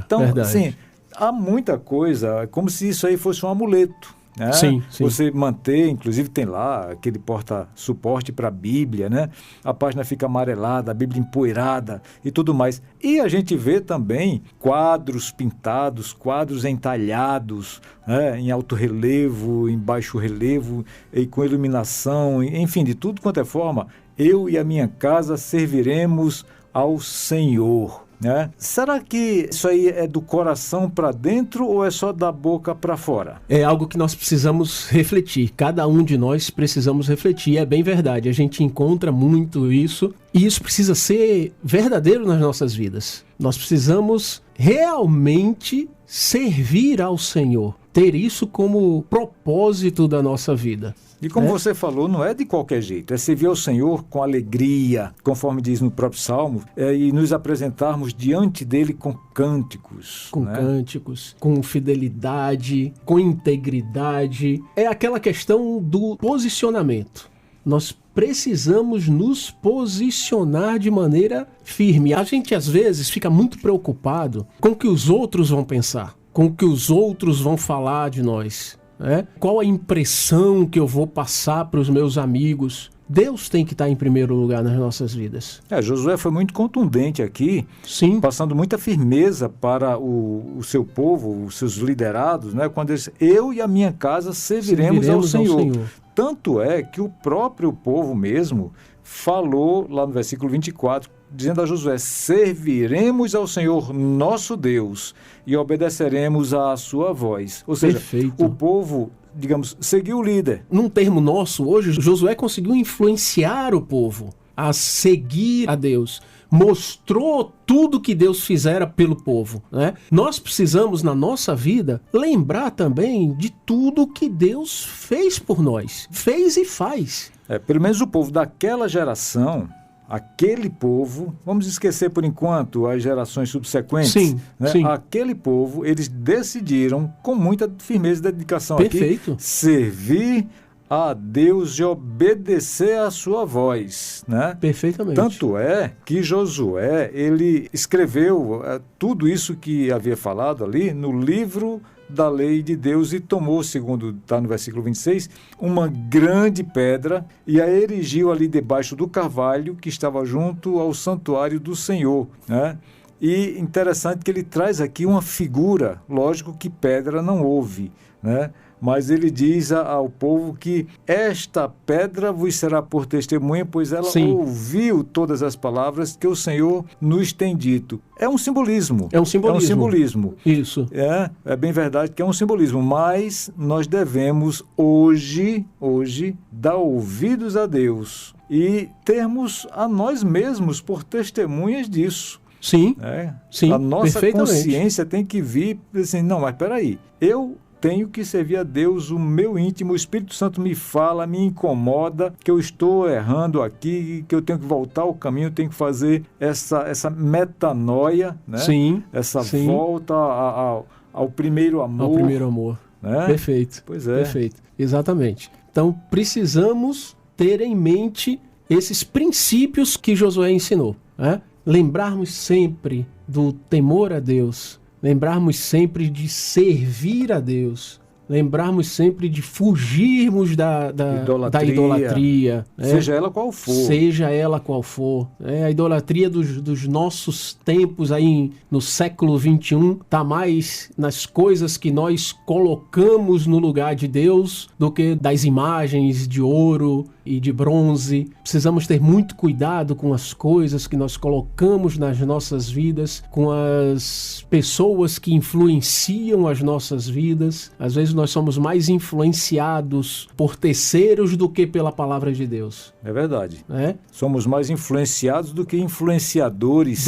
Então, verdade. assim, há muita coisa, como se isso aí fosse um amuleto. Né? Sim, sim. Você manter, inclusive tem lá aquele porta-suporte para a Bíblia, né? A página fica amarelada, a Bíblia empoeirada e tudo mais. E a gente vê também quadros pintados, quadros entalhados, né? Em alto relevo, em baixo relevo, e com iluminação, enfim, de tudo quanto é forma. Eu e a minha casa serviremos ao Senhor. né? Será que isso aí é do coração para dentro ou é só da boca para fora? É algo que nós precisamos refletir. Cada um de nós precisamos refletir. É bem verdade. A gente encontra muito isso. E isso precisa ser verdadeiro nas nossas vidas. Nós precisamos realmente servir ao Senhor. Ter isso como propósito da nossa vida. E como você falou, não é de qualquer jeito, é servir ao Senhor com alegria, conforme diz no próprio Salmo, e nos apresentarmos diante dele com cânticos. Com né? cânticos, com fidelidade, com integridade. É aquela questão do posicionamento. Nós precisamos nos posicionar de maneira firme. A gente às vezes fica muito preocupado com o que os outros vão pensar, com o que os outros vão falar de nós. Qual a impressão que eu vou passar para os meus amigos? Deus tem que estar em primeiro lugar nas nossas vidas. Josué foi muito contundente aqui, Sim. passando muita firmeza para o seu povo, os seus liderados, né? Quando ele disse, eu e a minha casa serviremos ao Senhor. Tanto é que o próprio povo mesmo falou lá no versículo 24, dizendo a Josué, serviremos ao Senhor nosso Deus e obedeceremos à sua voz. Ou seja, Perfeito. o povo, digamos, seguiu o líder. Num termo nosso, hoje, Josué conseguiu influenciar o povo a seguir a Deus. Mostrou tudo que Deus fizera pelo povo. Né? Nós precisamos, na nossa vida, lembrar também de tudo que Deus fez por nós. Fez e faz. Pelo menos o povo daquela geração, aquele povo, vamos esquecer por enquanto as gerações subsequentes, Sim, né? sim. Aquele povo, eles decidiram com muita firmeza e dedicação Perfeito. aqui, servir a Deus e obedecer à sua voz, né? Perfeitamente. Tanto é que Josué, ele escreveu tudo isso que havia falado ali no livro da lei de Deus e tomou, segundo está no versículo 26, uma grande pedra e a erigiu ali debaixo do carvalho que estava junto ao santuário do Senhor, né? E interessante que ele traz aqui uma figura, lógico que pedra não houve, né? Mas ele diz ao povo que esta pedra vos será por testemunha, pois ela Sim. ouviu todas as palavras que o Senhor nos tem dito. É um simbolismo. É um simbolismo. É um simbolismo. Isso. É bem verdade que é um simbolismo, mas nós devemos hoje, dar ouvidos a Deus e termos a nós mesmos por testemunhas disso. Sim. Sim, A nossa perfeitamente. consciência tem que vir assim, não, mas peraí, eu tenho que servir a Deus, o meu íntimo, o Espírito Santo me fala, me incomoda, que eu estou errando aqui, que eu tenho que voltar ao caminho, tenho que fazer essa metanoia, né? Sim. Essa sim. volta ao primeiro amor. Ao primeiro amor. Né? Perfeito. Pois é. Perfeito. Exatamente. Então, precisamos ter em mente esses princípios que Josué ensinou. Né? Lembrarmos sempre do temor a Deus. Lembrarmos sempre de servir a Deus. Lembrarmos sempre de fugirmos da idolatria. Né? Seja ela qual for. Seja ela qual for. A idolatria dos nossos tempos aí no século XXI está mais nas coisas que nós colocamos no lugar de Deus do que das imagens de ouro e de bronze. Precisamos ter muito cuidado com as coisas que nós colocamos nas nossas vidas, com as pessoas que influenciam as nossas vidas. Às vezes nós somos mais influenciados por terceiros do que pela palavra de Deus. É verdade. Né? Somos mais influenciados do que influenciadores.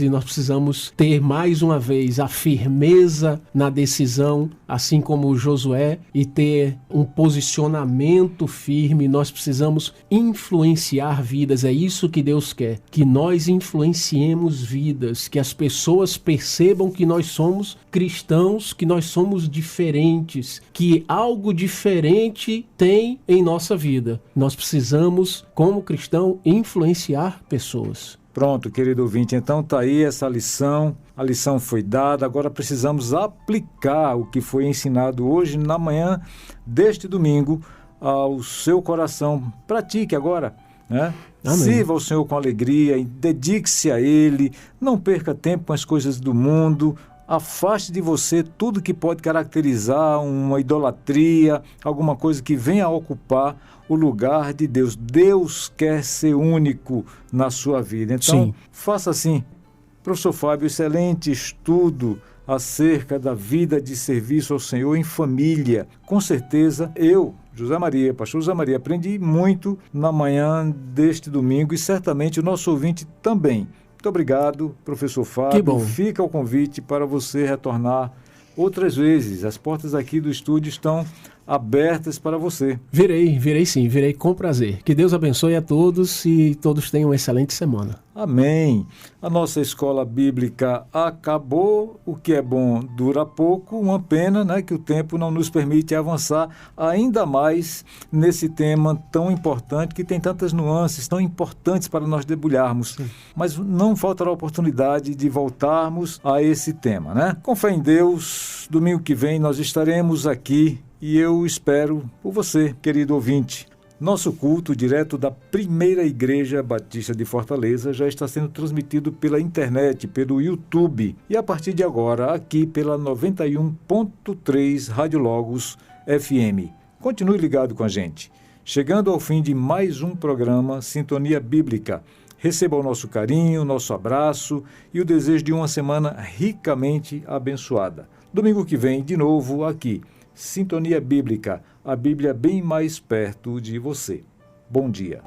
E nós precisamos ter mais uma vez a firmeza na decisão, assim como Josué, e ter um posicionamento firme. Nós precisamos influenciar vidas. É isso que Deus quer, que nós influenciemos vidas, que as pessoas percebam que nós somos cristãos, que nós somos diferentes, que algo diferente tem em nossa vida. Nós precisamos, como cristão, influenciar pessoas. Pronto, querido ouvinte, então está aí essa lição, a lição foi dada, agora precisamos aplicar o que foi ensinado hoje na manhã deste domingo ao seu coração. Pratique agora, né? Sirva ao Senhor com alegria, dedique-se a Ele, não perca tempo com as coisas do mundo, afaste de você tudo que pode caracterizar uma idolatria, alguma coisa que venha a ocupar o lugar de Deus. Deus quer ser único na sua vida. Então, Sim. faça assim, Professor Fábio, excelente estudo acerca da vida de serviço ao Senhor em família. Com certeza, eu, pastor José Maria, aprendi muito na manhã deste domingo e certamente o nosso ouvinte também. Muito obrigado, professor Fábio. Que bom. Fica o convite para você retornar outras vezes. As portas aqui do estúdio estão abertas para você. Virei sim, virei com prazer. Que Deus abençoe a todos e todos tenham uma excelente semana. Amém. A nossa escola bíblica acabou. O que é bom dura pouco. Uma pena, né, que o tempo não nos permite avançar ainda mais nesse tema tão importante, que tem tantas nuances tão importantes para nós debulharmos. Mas não faltará oportunidade de voltarmos a esse tema, né? Com fé em Deus, domingo que vem nós estaremos aqui e eu espero por você, querido ouvinte. Nosso culto, direto da Primeira Igreja Batista de Fortaleza, já está sendo transmitido pela internet, pelo YouTube e a partir de agora aqui pela 91.3 Rádio Logos FM. Continue ligado com a gente. Chegando ao fim de mais um programa Sintonia Bíblica. Receba o nosso carinho, nosso abraço e o desejo de uma semana ricamente abençoada. Domingo que vem, de novo aqui. Sintonia Bíblica, a Bíblia bem mais perto de você. Bom dia.